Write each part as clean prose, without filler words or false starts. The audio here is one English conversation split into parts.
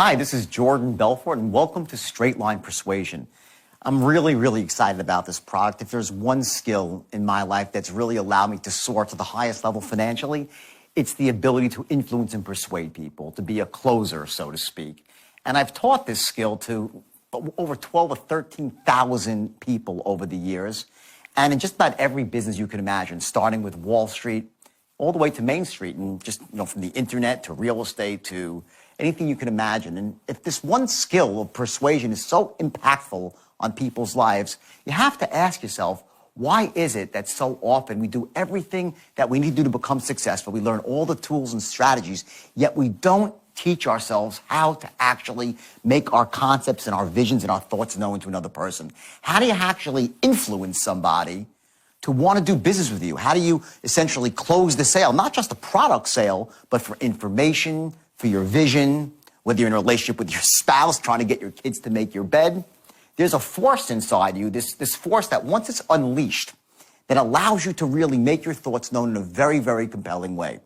Hi, this is Jordan Belfort, and welcome to Straight Line Persuasion. I'm really excited about this product. If there's one skill in my life that's really allowed me to soar to the highest level financially, it's the ability to influence and persuade people, to be a closer, so to speak. And I've taught this skill to over 12 or 13,000 people over the years, and in just about every business you can imagine, starting with Wall Street all the way to Main Street, and just, from the internet to real estate to anything you can imagine. And if this one skill of persuasion is so impactful on people's lives, you have to ask yourself, why is it that so often we do everything that we need to do to become successful? We learn all the tools and strategies, yet we don't teach ourselves how to actually make our concepts and our visions and our thoughts known to another person. How do you actually influence somebody to want to do business with you? How do you essentially close the sale? Not just a product sale, but for information, for your vision, whether you're in a relationship with your spouse, trying to get your kids to make your bed. There's a force inside you, this force that once it's unleashed, that allows you to really make your thoughts known in a very compelling way.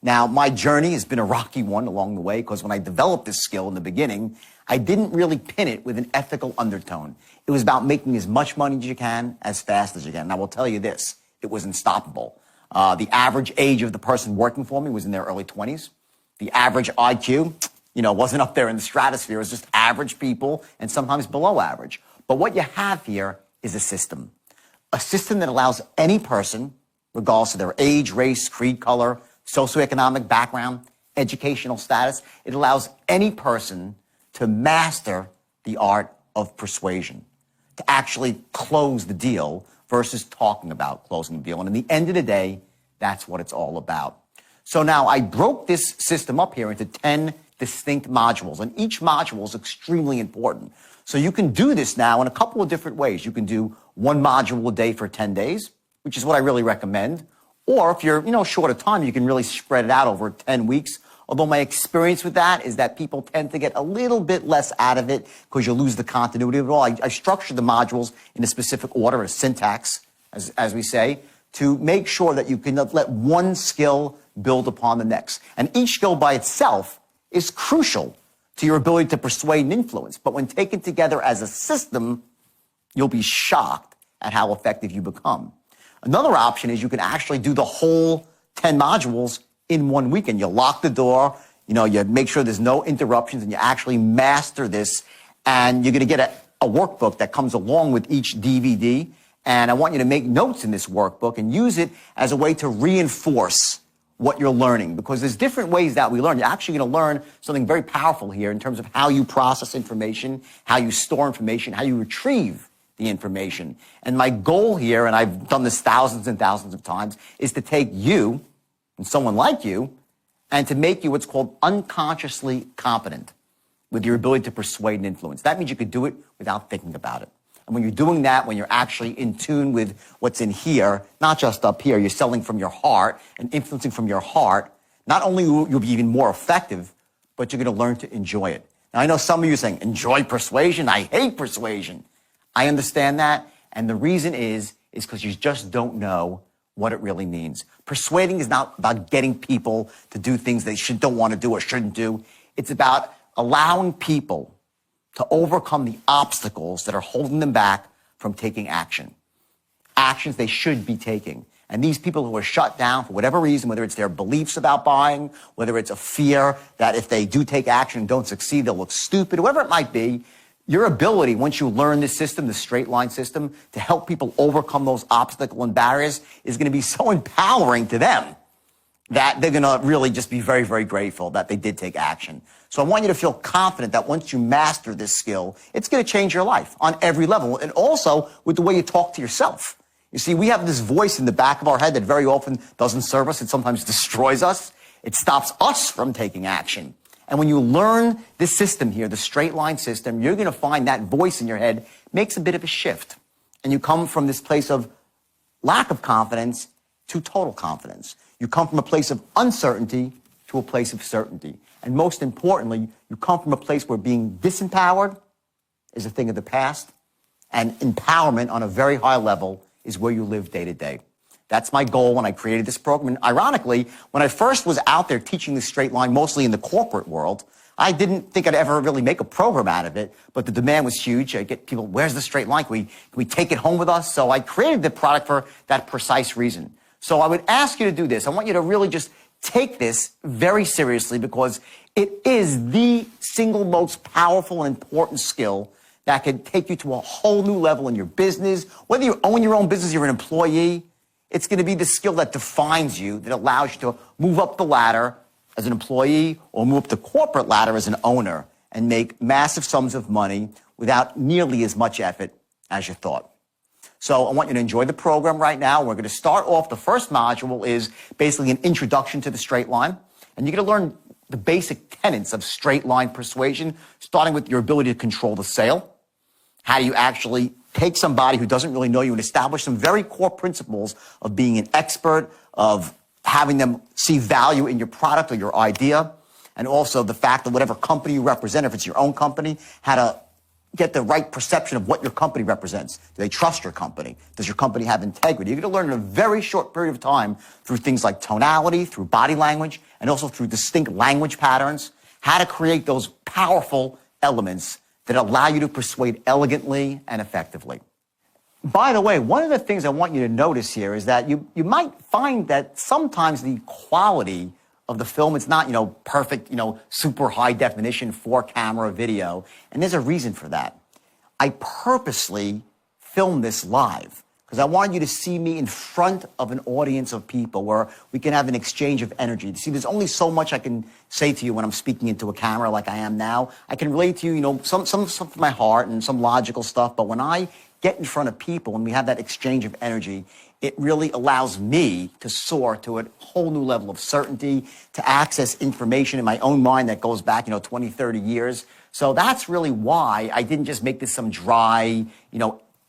Now, my journey has been a rocky one along the way, because when I developed this skill in the beginning, I didn't really pin it with an ethical undertone. It was about making as much money as you can, as fast as you can. And I will tell you this, it was unstoppable. The average age of the person working for me was in their early 20s. The average IQ, wasn't up there in the stratosphere. It was just average people and sometimes below average. But what you have here is a system that allows any person, regardless of their age, race, creed, color, socioeconomic background, educational status, it allows any person to master the art of persuasion, to actually close the deal versus talking about closing the deal. And in the end of the day, that's what it's all about. So now I broke this system up here into 10 distinct modules, and each module is extremely important. So you can do this now in a couple of different ways. You can do one module a day for 10 days, which is what I really recommend. Or if you're, short of time, you can really spread it out over 10 weeks. Although my experience with that is that people tend to get a little bit less out of it because you lose the continuity of it all. I structure the modules in a specific order, a syntax, as we say, to make sure that you can let one skill build upon the next. And each skill by itself is crucial to your ability to persuade and influence. But when taken together as a system, you'll be shocked at how effective you become. Another option is you can actually do the whole 10 modules in one weekend. You lock the door, you make sure there's no interruptions, and you actually master this. And you're going to get a workbook that comes along with each DVD. And I want you to make notes in this workbook and use it as a way to reinforce what you're learning, because there's different ways that we learn. You're actually going to learn something very powerful here in terms of how you process information, how you store information, how you retrieve the information. And my goal here, and I've done this thousands and thousands of times, is to take you and someone like you and to make you what's called unconsciously competent with your ability to persuade and influence. That means you could do it without thinking about it. And when you're doing that, when you're actually in tune with what's in here, not just up here, you're selling from your heart and influencing from your heart, not only will you be even more effective, but you're going to learn to enjoy it. Now, I know some of you are saying, enjoy persuasion? I hate persuasion. I understand that. And the reason is because you just don't know what it really means. Persuading is not about getting people to do things they don't want to do or shouldn't do. It's about allowing people to overcome the obstacles that are holding them back from taking action. Actions they should be taking. And these people who are shut down for whatever reason, whether it's their beliefs about buying, whether it's a fear that if they do take action and don't succeed, they'll look stupid, whatever it might be, your ability, once you learn this system, the straight line system, to help people overcome those obstacles and barriers is going to be so empowering to them that they're going to really just be very grateful that they did take action. So I want you to feel confident that once you master this skill, it's going to change your life on every level, and also with the way you talk to yourself. You see, we have this voice in the back of our head that very often doesn't serve us. It sometimes destroys us. It stops us from taking action. And when you learn this system here, the straight line system, you're going to find that voice in your head makes a bit of a shift. And you come from this place of lack of confidence to total confidence. You come from a place of uncertainty to a place of certainty. And most importantly, you come from a place where being disempowered is a thing of the past, and empowerment on a very high level is where you live day to day. That's my goal when I created this program. And ironically, when I first was out there teaching this straight line, mostly in the corporate world, I didn't think I'd ever really make a program out of it, but the demand was huge. I get people, where's the straight line? Can we take it home with us? So I created the product for that precise reason. So I would ask you to do this. I want you to really just take this very seriously because it is the single most powerful and important skill that can take you to a whole new level in your business. Whether you own your own business, you're an employee, it's going to be the skill that defines you, that allows you to move up the ladder as an employee or move up the corporate ladder as an owner and make massive sums of money without nearly as much effort as you thought. So I want you to enjoy the program right now. We're going to start off. The first module is basically an introduction to the straight line. And you're going to learn the basic tenets of straight line persuasion, starting with your ability to control the sale. How do you actually take somebody who doesn't really know you and establish some very core principles of being an expert, of having them see value in your product or your idea, and also the fact that whatever company you represent, if it's your own company, how to get the right perception of what your company represents. Do they trust your company? Does your company have integrity? You're going to learn in a very short period of time through things like tonality, through body language, and also through distinct language patterns, how to create those powerful elements that allow you to persuade elegantly and effectively. By the way, one of the things I want you to notice here is that you might find that sometimes the quality of the film, it's not, perfect, super high definition 4-camera video. And there's a reason for that. I purposely filmed this live because I wanted you to see me in front of an audience of people where we can have an exchange of energy. See, there's only so much I can say to you when I'm speaking into a camera like I am now. I can relate to you, some of my heart and some logical stuff. But when I get in front of people and we have that exchange of energy, it really allows me to soar to a whole new level of certainty, to access information in my own mind that goes back, 20, 30 years. So that's really why I didn't just make this some dry,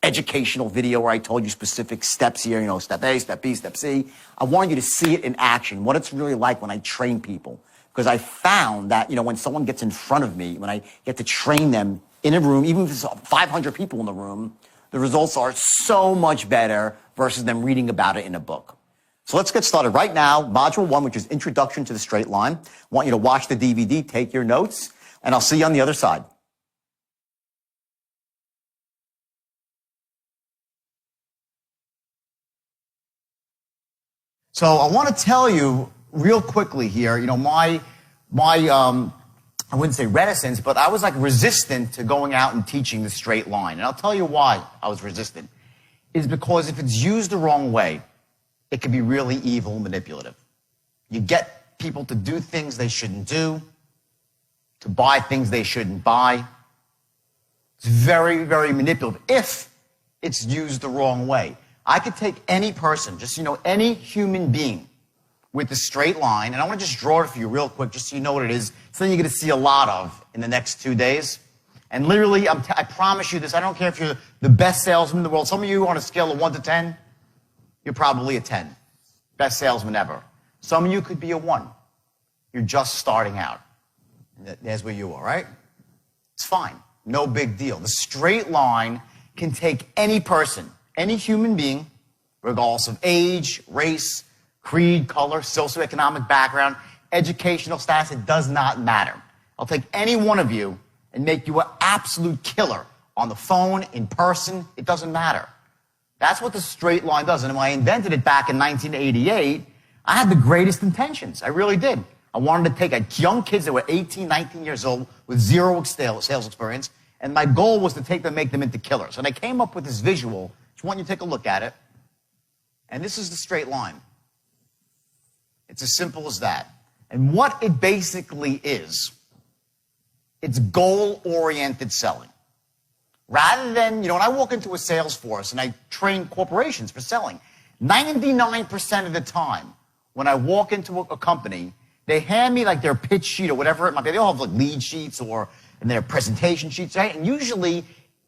educational video where I told you specific steps here, step A, step B, step C. I wanted you to see it in action, what it's really like when I train people. Because I found that, when someone gets in front of me, when I get to train them in a room, even if there's 500 people in the room, the results are so much better versus them reading about it in a book. So let's get started right now. Module 1, which is Introduction to the Straight Line. I want you to watch the DVD, take your notes, and I'll see you on the other side. So I want to tell you real quickly here, my I wouldn't say reticence, but I was like resistant to going out and teaching the straight line. And I'll tell you why I was resistant. Is because if it's used the wrong way, it can be really evil and manipulative. You get people to do things they shouldn't do, to buy things they shouldn't buy. It's very, very manipulative if it's used the wrong way. I could take any person, just, any human being with the straight line, and I want to just draw it for you real quick just so you know what it is. Something you're going to see a lot of in the next 2 days. And literally, I promise you this, I don't care if you're the best salesman in the world. Some of you on a scale of 1 to 10, you're probably a 10. Best salesman ever. Some of you could be a 1. You're just starting out. There's where you are, right? It's fine. No big deal. The straight line can take any person, any human being, regardless of age, race, creed, color, socioeconomic background, educational status, it does not matter. I'll take any one of you and make you an absolute killer on the phone, in person, it doesn't matter. That's what the straight line does. And when I invented it back in 1988, I had the greatest intentions. I really did. I wanted to take young kids that were 18, 19 years old with zero sales experience, and my goal was to take them, make them into killers. And I came up with this visual. Just want you to take a look at it. And this is the straight line. It's as simple as that. And what it basically is, it's goal-oriented selling. Rather than, when I walk into a sales force and I train corporations for selling, 99% of the time when I walk into a company, they hand me like their pitch sheet or whatever it might be. They all have like lead sheets or and their presentation sheets, right? And usually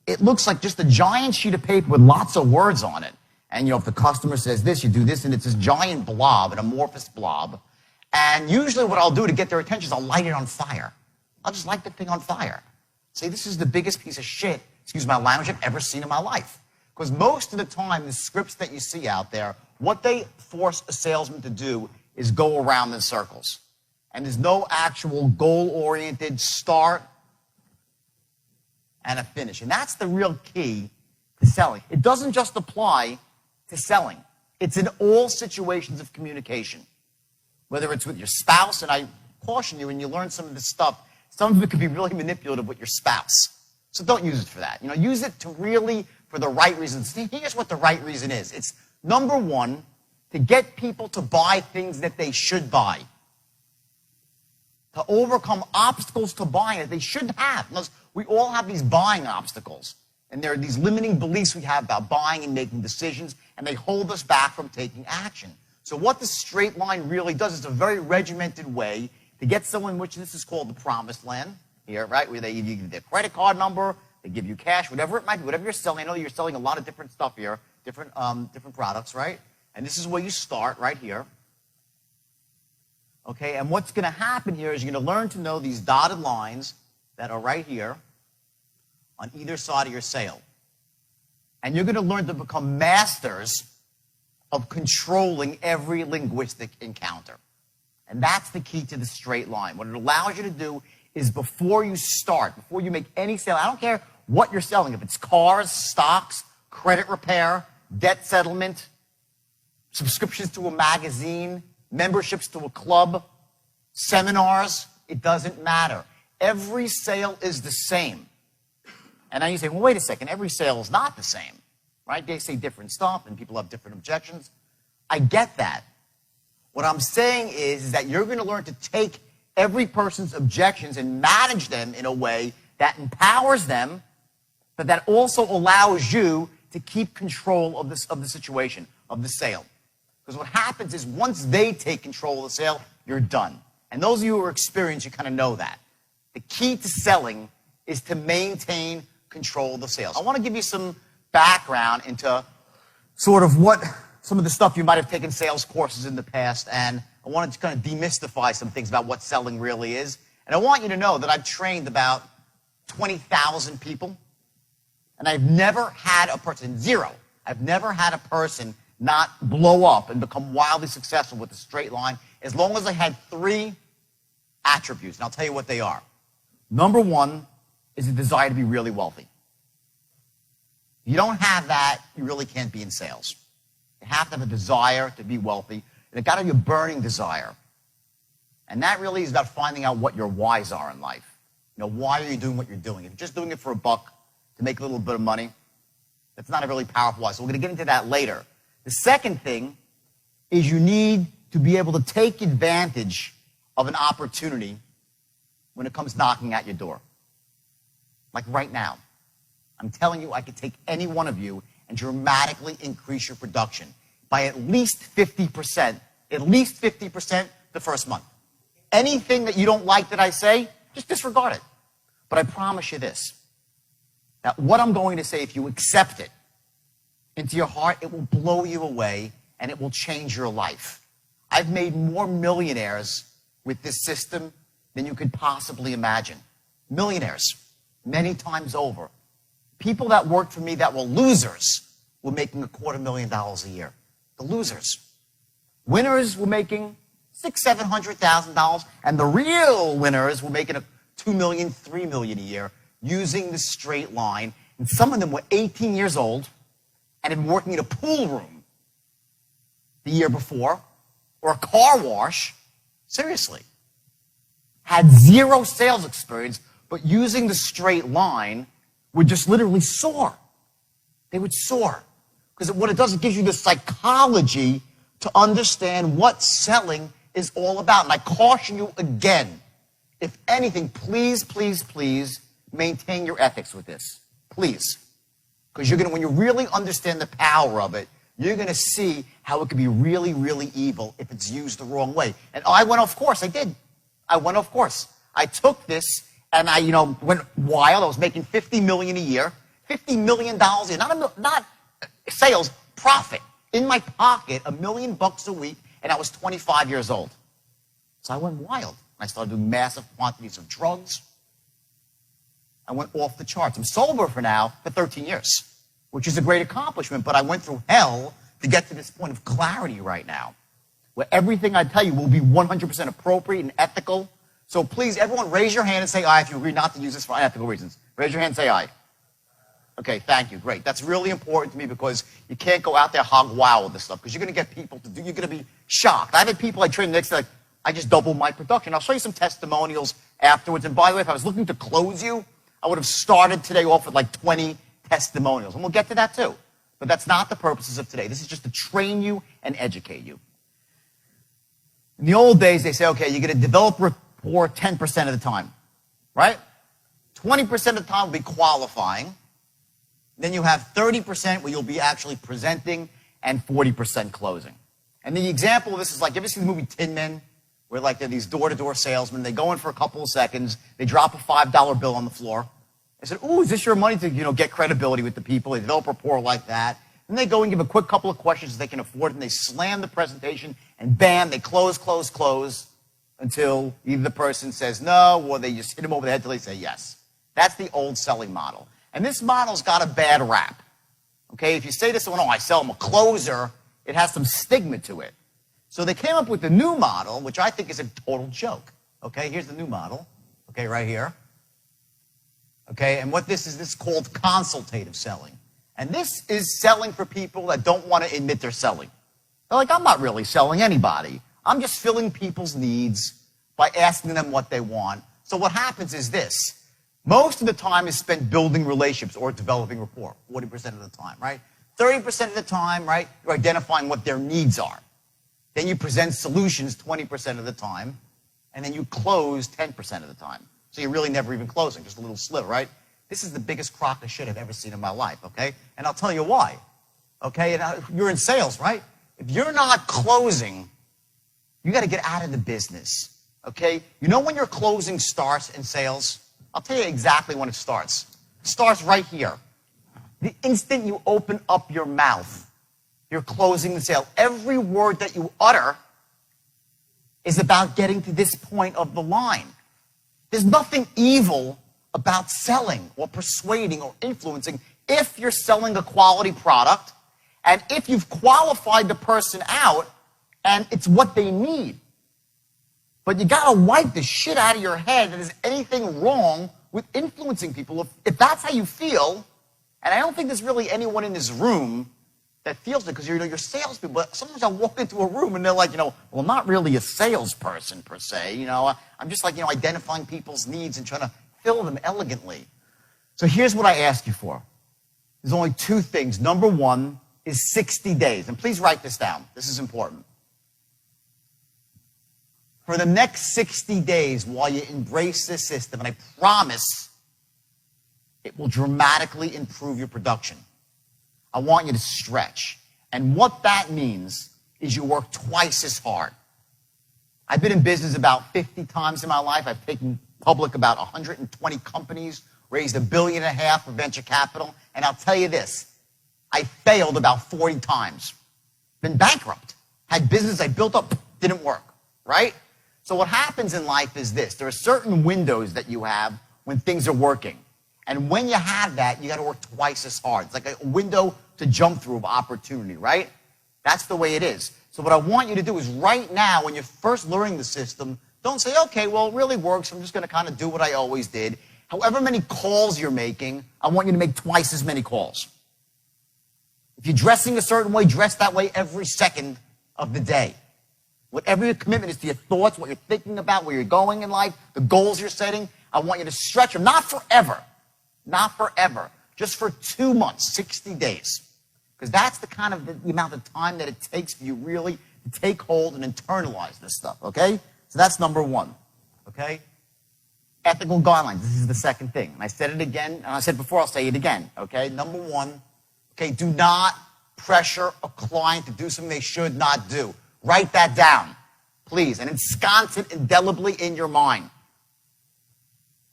it looks like just a giant sheet of paper with lots of words on it. And, if the customer says this, you do this, and it's this giant blob, an amorphous blob. And usually what I'll do to get their attention is I'll light it on fire. I'll just light the thing on fire. Say, this is the biggest piece of shit, excuse my language, I've ever seen in my life. Because most of the time, the scripts that you see out there, what they force a salesman to do is go around in circles. And there's no actual goal-oriented start and a finish. And that's the real key to selling. It doesn't just apply to selling. It's in all situations of communication. Whether it's with your spouse, and I caution you when you learn some of this stuff, some of it could be really manipulative with your spouse. So don't use it for that. Use it to really, for the right reasons. Here's what the right reason is. It's, number one, to get people to buy things that they should buy. To overcome obstacles to buying that they should have. We all have these buying obstacles. And there are these limiting beliefs we have about buying and making decisions, and they hold us back from taking action. So what the straight line really does is a very regimented way to get someone, which this is called the promised land here, right? Where they give you their credit card number, they give you cash, whatever it might be, whatever you're selling. I know you're selling a lot of different stuff here, different products, right? And this is where you start right here. Okay, and what's going to happen here is you're going to learn to know these dotted lines that are right here on either side of your sale. And you're going to learn to become masters of controlling every linguistic encounter. And that's the key to the straight line. What it allows you to do is before you start, before you make any sale, I don't care what you're selling, if it's cars, stocks, credit repair, debt settlement, subscriptions to a magazine, memberships to a club, seminars, it doesn't matter. Every sale is the same. And now you say, well, wait a second, every sale is not the same, right? They say different stuff and people have different objections. I get that. What I'm saying is that you're going to learn to take every person's objections and manage them in a way that empowers them, but that also allows you to keep control of the situation, of the sale. Because what happens is once they take control of the sale, you're done. And those of you who are experienced, you kind of know that. The key to selling is to maintain control of the sales. I want to give you some background into sort of what some of the stuff you might have taken sales courses in the past, and I wanted to kind of demystify some things about what selling really is. And I want you to know that I've trained about 20,000 people, and I've never had a person, zero, I've never had a person not blow up and become wildly successful with a straight line as long as I had three attributes, and I'll tell you what they are. Number one is a desire to be really wealthy. If you don't have that, you really can't be in sales. You have to have a desire to be wealthy, and it's got to be a burning desire. And that really is about finding out what your whys are in life. Why are you doing what you're doing? If you're just doing it for a buck to make a little bit of money, that's not a really powerful why. So we're going to get into that later. The second thing is you need to be able to take advantage of an opportunity when it comes knocking at your door. Like right now. I'm telling you, I could take any one of you and dramatically increase your production by at least 50%, the first month. Anything that you don't like that I say, just disregard it. But I promise you this, that what I'm going to say, if you accept it into your heart, it will blow you away and it will change your life. I've made more millionaires with this system than you could possibly imagine. Millionaires, many times over. People that worked for me that were losers were making $250,000 a year. The losers. Winners were making $600,000, $700,000, and the real winners were making $2 million, $3 million a year using the straight line. And some of them were 18 years old and had been working in a pool room the year before, or a car wash. Seriously. Had zero sales experience, but using the straight line would just literally soar. They would soar. Because what it does, it gives you the psychology to understand what selling is all about. And I caution you again, if anything, please, please, please maintain your ethics with this. Please. Because you're going to, when you really understand the power of it, you're going to see how it can be really, really evil if it's used the wrong way. And I went off course. I did. I went off course. I took this and I, went wild. I was making $50 million a year. $50 million a year. Not sales, profit. In my pocket, $1 million a week, and I was 25 years old. So I went wild. I started doing massive quantities of drugs. I went off the charts. I'm sober for 13 years, which is a great accomplishment, but I went through hell to get to this point of clarity right now. where everything I tell you will be 100% appropriate and ethical. So please, everyone, raise your hand and say aye if you agree not to use this for unethical reasons. Raise your hand and say aye. Okay, thank you, great. That's really important to me because you can't go out there hog wild with this stuff because you're going to get people to do, you're going to be shocked. I've had people I train next to like, I just doubled my production. I'll show you some testimonials afterwards. And by the way, if I was looking to close you, I would have started today off with like 20 testimonials. And we'll get to that too. But that's not the purposes of today. This is just to train you and educate you. In the old days, they say, okay, you're going to develop rapport 10% of the time, right? 20% of the time will be qualifying. Then you have 30% where you'll be actually presenting and 40% closing. And the example of this is like, you ever seen the movie Tin Men? Where like they're these door-to-door salesmen. They go in for a couple of seconds. They drop a $5 bill on the floor. They said, ooh, is this your money to, get credibility with the people? They develop rapport like that. Then they go and give a quick couple of questions they can afford, and they slam the presentation, and bam, they close until either the person says no, or they just hit them over the head till they say yes. That's the old selling model. And this model's got a bad rap. Okay, if you say to someone, oh, I sell them a closer, it has some stigma to it. So they came up with the new model, which I think is a total joke. Okay, here's the new model. Okay, right here. Okay, and what this is called consultative selling. And this is selling for people that don't want to admit they're selling. They're like, I'm not really selling anybody. I'm just filling people's needs by asking them what they want. So what happens is this. Most of the time is spent building relationships or developing rapport, 40% of the time, right? 30% of the time, right, you're identifying what their needs are. Then you present solutions 20% of the time, and then you close 10% of the time. So you're really never even closing, just a little sliver, right? This is the biggest crock of shit I've ever seen in my life, okay? And I'll tell you why, okay? And you're in sales, right? If you're not closing, you got to get out of the business, okay? You know when your closing starts in sales? I'll tell you exactly when it starts. It starts right here. The instant you open up your mouth, you're closing the sale. Every word that you utter is about getting to this point of the line. There's nothing evil about selling or persuading or influencing if you're selling a quality product and if you've qualified the person out and it's what they need. But you got to wipe the shit out of your head that there's anything wrong with influencing people. If that's how you feel, and I don't think there's really anyone in this room that feels it because you're salespeople. But sometimes I walk into a room and they're like, well, I'm not really a salesperson per se. I'm just like, identifying people's needs and trying to fill them elegantly. So here's what I ask you for. There's only two things. Number one is 60 days. And please write this down. This is important. For the next 60 days while you embrace this system, and I promise it will dramatically improve your production, I want you to stretch. And what that means is you work twice as hard. I've been in business about 50 times in my life. I've taken public about 120 companies, raised $1.5 billion for venture capital. And I'll tell you this, I failed about 40 times. Been bankrupt. Had business I built up, didn't work, right? So what happens in life is this. There are certain windows that you have when things are working. And when you have that, you got to work twice as hard. It's like a window to jump through of opportunity, right? That's the way it is. So what I want you to do is right now, when you're first learning the system, don't say, okay, well, it really works. I'm just going to kind of do what I always did. However many calls you're making, I want you to make twice as many calls. If you're dressing a certain way, dress that way every second of the day. Whatever your commitment is to your thoughts, what you're thinking about, where you're going in life, the goals you're setting, I want you to stretch them, not forever. Not forever. Just for 2 months, 60 days. Because that's the kind of the amount of time that it takes for you really to take hold and internalize this stuff, okay? So that's number one, okay? Ethical guidelines. This is the second thing. And I said it again, and I said before, I'll say it again, okay? Number one, okay, do not pressure a client to do something they should not do. Write that down, please, and ensconce it indelibly in your mind.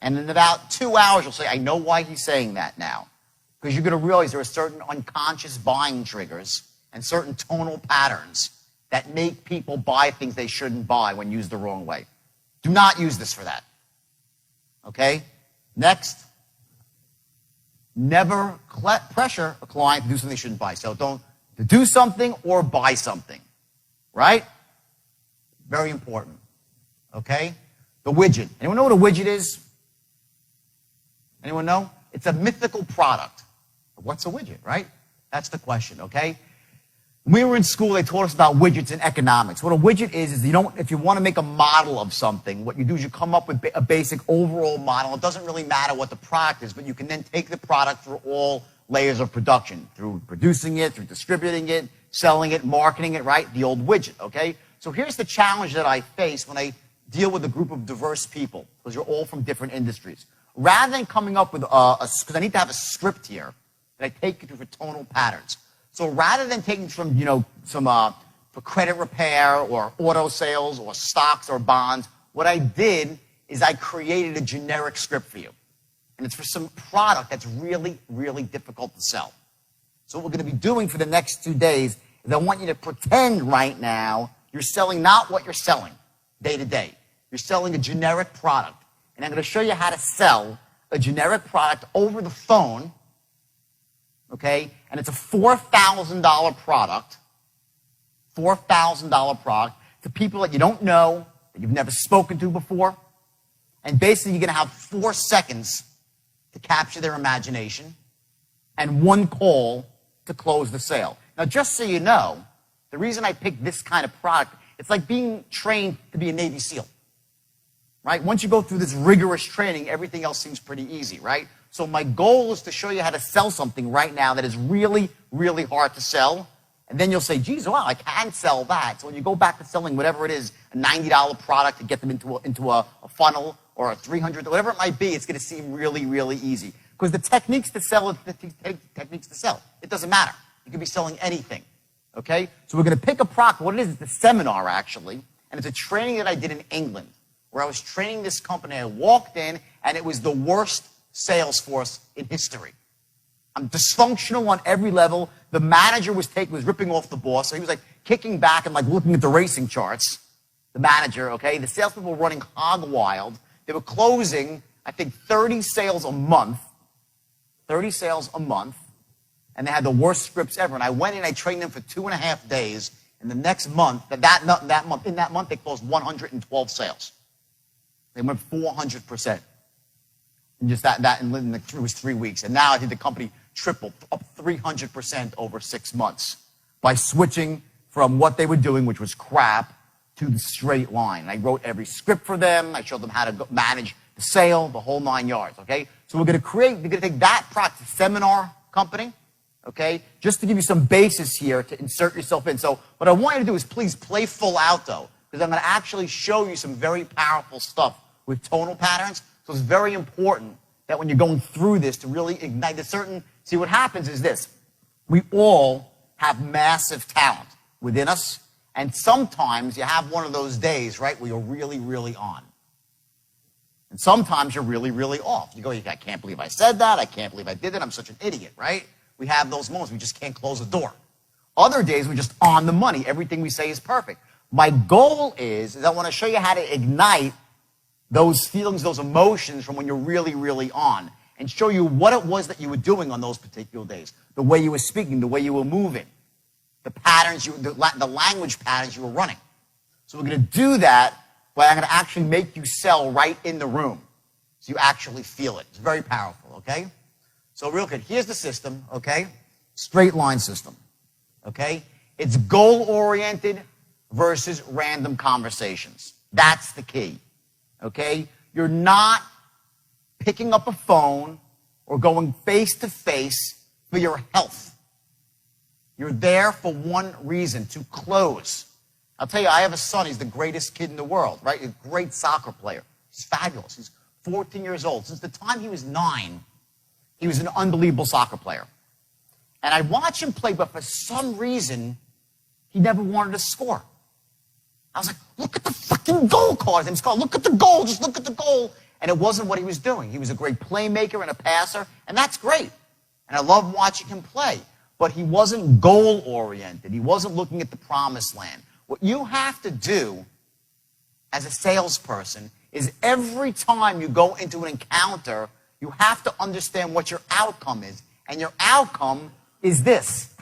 And in about 2 hours, you'll say, I know why he's saying that now. Because you're going to realize there are certain unconscious buying triggers and certain tonal patterns that make people buy things they shouldn't buy when used the wrong way. Do not use this for that. Okay? Next. Never pressure a client to do something they shouldn't buy. So don't to do something or buy something. Right? Very important. Okay? The widget. Anyone know what a widget is? Anyone know? It's a mythical product. What's a widget, right? That's the question, okay? When we were in school, they taught us about widgets in economics. What a widget is if you want to make a model of something, what you do is you come up with a basic overall model. It doesn't really matter what the product is, but you can then take the product through all layers of production, through producing it, through distributing it, selling it, marketing it, right? The old widget, okay? So here's the challenge that I face when I deal with a group of diverse people, because you're all from different industries. Rather than coming up with because I need to have a script here that I take you through for tonal patterns. So rather than taking from, for credit repair or auto sales or stocks or bonds, what I did is I created a generic script for you. And it's for some product that's really, really difficult to sell. So what we're going to be doing for the next 2 days is I want you to pretend right now you're selling not what you're selling day to day. You're selling a generic product. And I'm going to show you how to sell a generic product over the phone. Okay? And it's a $4,000 product. $4,000 product to people that you don't know, that you've never spoken to before. And basically, you're going to have 4 seconds to capture their imagination and 1 call to close the sale. Now, just so you know, the reason I picked this kind of product, it's like being trained to be a Navy SEAL. Right? Once you go through this rigorous training, everything else seems pretty easy, right? So my goal is to show you how to sell something right now that is really, really hard to sell. And then you'll say, geez, wow, I can sell that. So when you go back to selling whatever it is, a $90 product to get them into a funnel or a $300, whatever it might be, it's going to seem really, really easy. Because the techniques to sell, it doesn't matter. You could be selling anything. Okay? So we're going to pick a product. What it is, it's a seminar, actually. And it's a training that I did in England, where I was training this company. I walked in, and it was the worst sales force in history. I'm dysfunctional on every level. The manager was ripping off the boss, so he was like kicking back and like looking at the racing charts. The manager, okay? The salespeople were running hog wild. They were closing, I think, 30 sales a month. 30 sales a month. And they had the worst scripts ever. And I went in, I trained them for 2.5 days. And the next month, in that month, they closed 112 sales. They went 400%. And just it was 3 weeks. And now I think the company tripled, up 300% over 6 months by switching from what they were doing, which was crap, to the straight line. And I wrote every script for them. I showed them how to manage the sale, the whole 9 yards, okay? So we're going to take that product, a seminar company, okay, just to give you some basis here to insert yourself in. So what I want you to do is please play full out, though, because I'm going to actually show you some very powerful stuff with tonal patterns. So it's very important that when you're going through this to really ignite a certain... See, what happens is this. We all have massive talent within us, and sometimes you have one of those days, right, where you're really, really on. And sometimes you're really, really off. You go, I can't believe I said that. I can't believe I did that. I'm such an idiot, right? We have those moments. We just can't close a door. Other days, we're just on the money. Everything we say is perfect. My goal is I want to show you how to ignite those feelings, those emotions from when you're really, really on, and show you what it was that you were doing on those particular days, the way you were speaking, the way you were moving, the patterns, the language patterns you were running. So we're going to do that, but I'm going to actually make you sell right in the room, so you actually feel it. It's very powerful, okay? So real quick, here's the system, okay? Straight line system, okay? It's goal-oriented versus random conversations. That's the key. Okay? You're not picking up a phone or going face-to-face for your health. You're there for one reason, to close. I'll tell you, I have a son. He's the greatest kid in the world, right? He's a great soccer player. He's fabulous. He's 14 years old. Since the time he was 9, he was an unbelievable soccer player. And I watch him play, but for some reason, he never wanted to score. I was like, look at the fucking goal card. It's called, look at the goal, just look at the goal. And it wasn't what he was doing. He was a great playmaker and a passer, and that's great. And I love watching him play. But he wasn't goal-oriented. He wasn't looking at the promised land. What you have to do as a salesperson is every time you go into an encounter, you have to understand what your outcome is. And your outcome is this,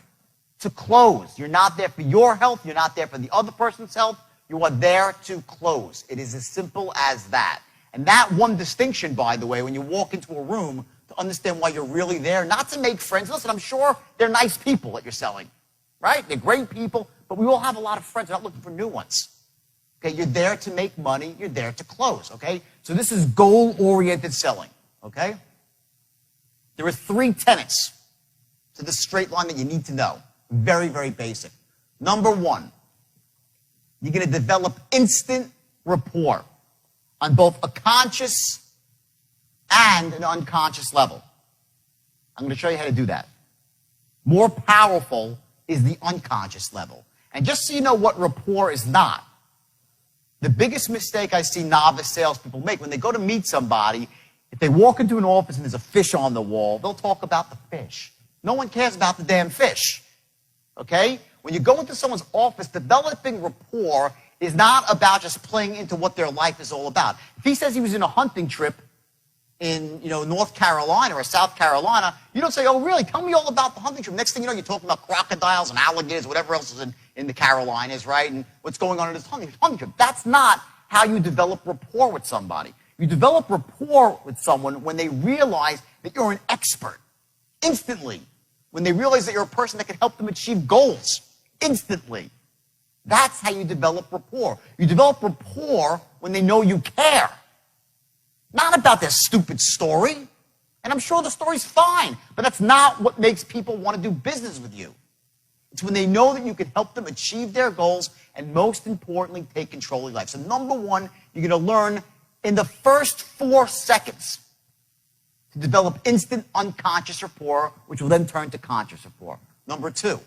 to close. You're not there for your health. You're not there for the other person's health. You are there to close. It is as simple as that. And that one distinction, by the way, when you walk into a room, to understand why you're really there, not to make friends. Listen, I'm sure they're nice people that you're selling, right? They're great people, but we all have a lot of friends. We're not looking for new ones. Okay, you're there to make money. You're there to close, okay? So this is goal-oriented selling, okay? There are 3 tenets to the straight line that you need to know. Very, very basic. Number 1, you're going to develop instant rapport on both a conscious and an unconscious level. I'm going to show you how to do that. More powerful is the unconscious level. And just so you know what rapport is not, the biggest mistake I see novice salespeople make when they go to meet somebody, if they walk into an office and there's a fish on the wall, they'll talk about the fish. No one cares about the damn fish. Okay? When you go into someone's office, developing rapport is not about just playing into what their life is all about. If he says he was in a hunting trip in, North Carolina or South Carolina, you don't say, oh, really? Tell me all about the hunting trip. Next thing you know, you're talking about crocodiles and alligators, whatever else is in the Carolinas, right? And what's going on in this hunting trip. That's not how you develop rapport with somebody. You develop rapport with someone when they realize that you're an expert. Instantly. When they realize that you're a person that can help them achieve goals. Instantly. That's how you develop rapport. You develop rapport when they know you care. Not about their stupid story. And I'm sure the story's fine, but that's not what makes people want to do business with you. It's when they know that you can help them achieve their goals and, most importantly, take control of your life. So number 1, you're going to learn in the first 4 seconds to develop instant unconscious rapport, which will then turn to conscious rapport. Number 2,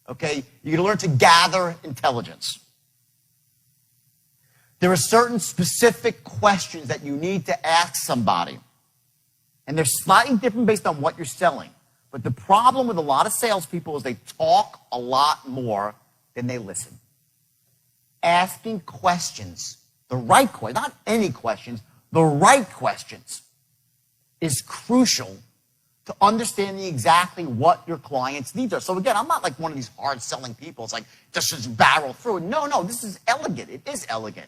okay, you're going to learn to gather intelligence. There are certain specific questions that you need to ask somebody. And they're slightly different based on what you're selling. But the problem with a lot of salespeople is they talk a lot more than they listen. Asking questions, the right questions, not any questions, the right questions, is crucial to understanding exactly what your client's needs are. So again, I'm not like one of these hard-selling people. It's like, just barrel through it. No, this is elegant. It is elegant.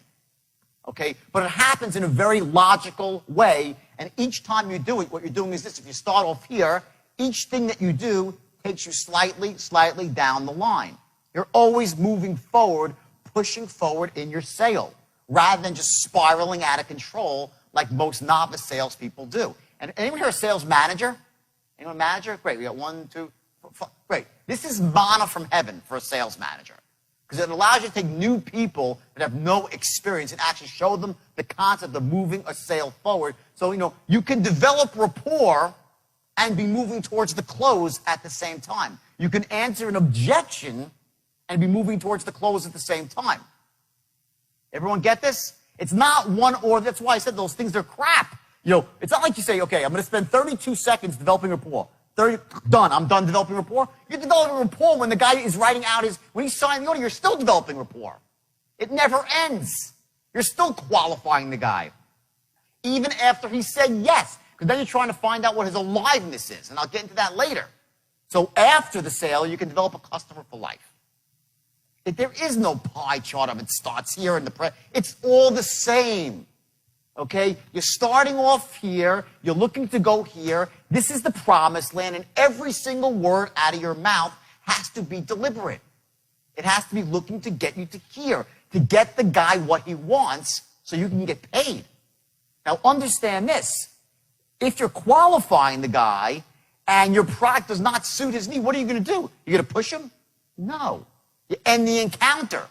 Okay? But it happens in a very logical way, and each time you do it, what you're doing is this. If you start off here, each thing that you do takes you slightly down the line. You're always moving forward, pushing forward in your sale, rather than just spiraling out of control like most novice salespeople do. And anyone here a sales manager? Anyone manager? Great, we got 1, 2, 4. Great. This is manna from heaven for a sales manager. Because it allows you to take new people that have no experience and actually show them the concept of moving a sale forward. So, you can develop rapport and be moving towards the close at the same time. You can answer an objection and be moving towards the close at the same time. Everyone get this? It's not one or, that's why I said those things are crap. It's not like you say, okay, I'm going to spend 32 seconds developing rapport. I'm done developing rapport. You're developing rapport when the guy is writing out when he's signing the order, you're still developing rapport. It never ends. You're still qualifying the guy. Even after he said yes. Because then you're trying to find out what his aliveness is. And I'll get into that later. So after the sale, you can develop a customer for life. There is no pie chart of it starts here in the it's all the same. Okay? You're starting off here. You're looking to go here. This is the promised land. And every single word out of your mouth has to be deliberate. It has to be looking to get you to here, to get the guy what he wants so you can get paid. Now, understand this. If you're qualifying the guy and your product does not suit his need, what are you going to do? You're going to push him? No. You end the encounter.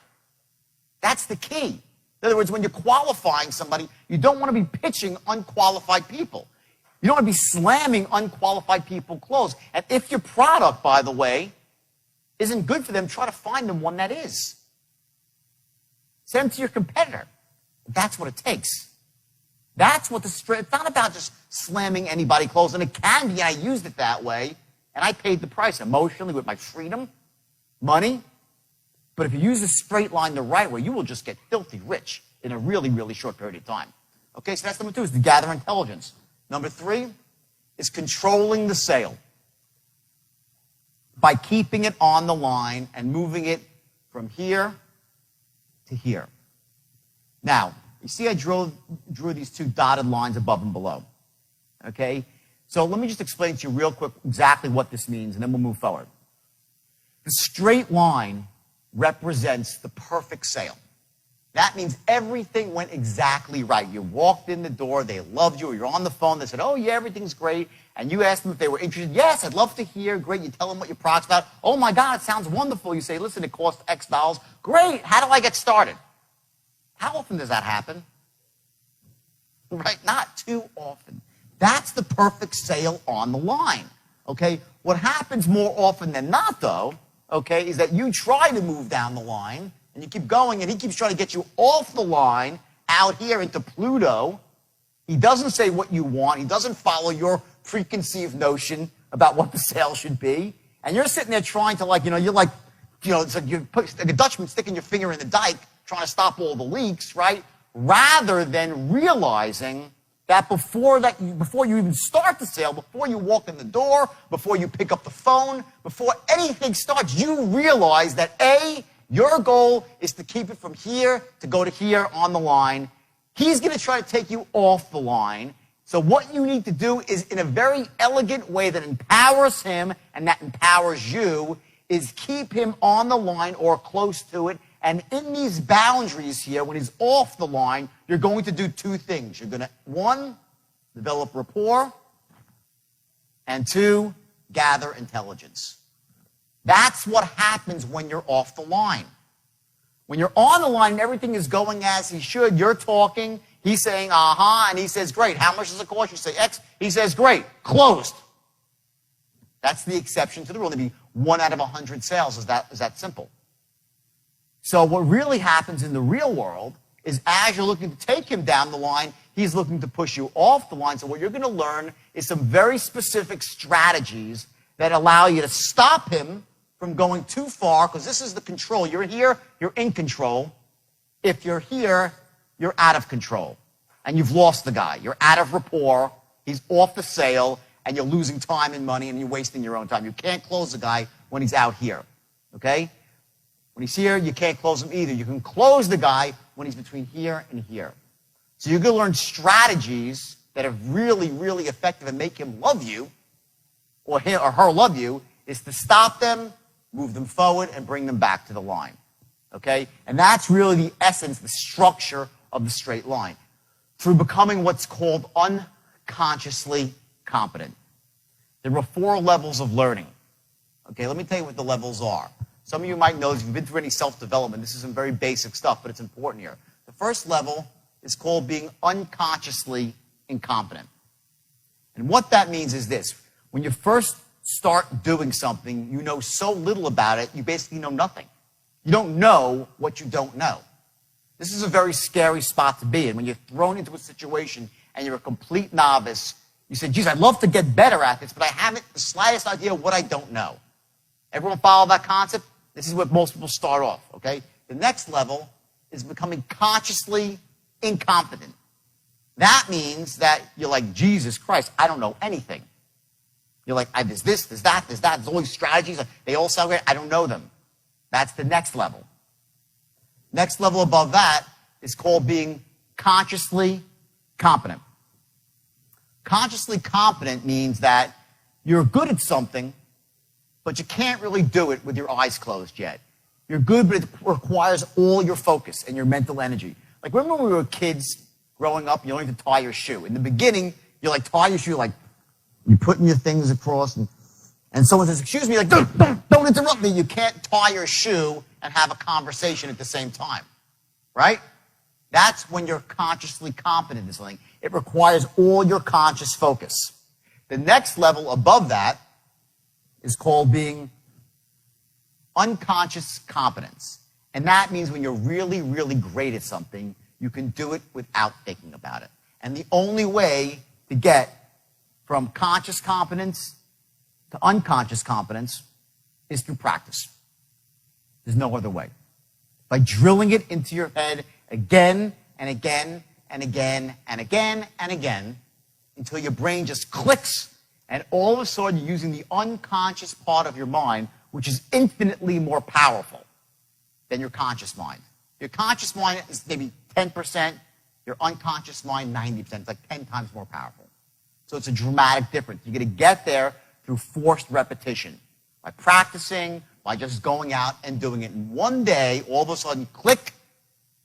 That's the key. In other words, when you're qualifying somebody, you don't want to be pitching unqualified people. You don't want to be slamming unqualified people close. And if your product, by the way, isn't good for them, try to find them one that is. Send them to your competitor. That's what it takes. That's what it's not about just slamming anybody close. And it can be, and I used it that way, and I paid the price emotionally with my freedom, money. But if you use the straight line the right way, you will just get filthy rich in a really, really short period of time. Okay, so that's number 2, is to gather intelligence. Number 3 is controlling the sale by keeping it on the line and moving it from here to here. Now, you see I drew these two dotted lines above and below. Okay? So let me just explain to you real quick exactly what this means, and then we'll move forward. The straight line represents the perfect sale. That means everything went exactly right. You walked in the door, they loved you, or you're on the phone, they said, oh yeah, everything's great, and you asked them if they were interested. Yes, I'd love to hear. Great. You tell them what your product's about. Oh my God, it sounds wonderful. You say, listen, it costs X dollars. Great. How do I get started? How often does that happen? Right? Not too often. That's the perfect sale on the line. Okay? What happens more often than not, though, okay, is that you try to move down the line, and you keep going, and he keeps trying to get you off the line out here into Pluto. He doesn't say what you want. He doesn't follow your preconceived notion about what the sale should be. And you're sitting there trying to, like, you're like, it's like you're like a Dutchman sticking your finger in the dike trying to stop all the leaks, right? Rather than realizing that before you even start the sale, before you walk in the door, before you pick up the phone, before anything starts, you realize that A, your goal is to keep it from here to go to here on the line. He's going to try to take you off the line. So what you need to do is, in a very elegant way that empowers him and that empowers you, is keep him on the line or close to it. And in these boundaries here, when he's off the line, you're going to do two things. You're going to, one, develop rapport, and two, gather intelligence. That's what happens when you're off the line. When you're on the line and everything is going as he should, you're talking, he's saying, and he says, great. How much does it cost? You say, X. He says, great. Closed. That's the exception to the rule. There'd be 1 out of 100 sales. Is that simple? So what really happens in the real world is, as you're looking to take him down the line, he's looking to push you off the line. So what you're going to learn is some very specific strategies that allow you to stop him from going too far, because this is the control. You're here, you're in control. If you're here, you're out of control. And you've lost the guy. You're out of rapport. He's off the sale, and you're losing time and money, and you're wasting your own time. You can't close the guy when he's out here. Okay? When he's here, you can't close him either. You can close the guy when he's between here and here. So you're going to learn strategies that are really, really effective and make him love you, or him or her love you, is to stop them, move them forward, and bring them back to the line. Okay? And that's really the essence, the structure of the straight line. Through becoming what's called unconsciously competent. There are 4 levels of learning. Okay, let me tell you what the levels are. Some of you might know, if you've been through any self-development, this is some very basic stuff, but it's important here. The first level is called being unconsciously incompetent. And what that means is this. When you first start doing something, you know so little about it, you basically know nothing. You don't know what you don't know. This is a very scary spot to be in. When you're thrown into a situation and you're a complete novice, you say, geez, I'd love to get better at this, but I haven't the slightest idea what I don't know. Everyone follow that concept? This is what most people start off, okay? The next level is becoming consciously incompetent. That means that you're like, Jesus Christ, I don't know anything. You're like, there's this, there's that, there's all these strategies. They all sound great. I don't know them. That's the next level. Next level above that is called being consciously competent. Consciously competent means that you're good at something, but you can't really do it with your eyes closed yet. You're good, but it requires all your focus and your mental energy. Like, remember when we were kids growing up, you learned to tie your shoe. In the beginning, you like tie your shoe, like you're putting your things across, and someone says, excuse me, like, don't interrupt me. You can't tie your shoe and have a conversation at the same time, right? That's when you're consciously competent in something. It requires all your conscious focus. The next level above that is called being unconscious competence. And that means when you're really, really great at something, you can do it without thinking about it. And the only way to get from conscious competence to unconscious competence is through practice. There's no other way. By drilling it into your head again and again and again and again and again until your brain just clicks, and all of a sudden you're using the unconscious part of your mind, which is infinitely more powerful than your conscious mind. Your conscious mind is maybe 10%, your unconscious mind 90%. It's like 10 times more powerful. So it's a dramatic difference. You're going to get there through forced repetition. By practicing, by just going out and doing it. And one day, all of a sudden, click,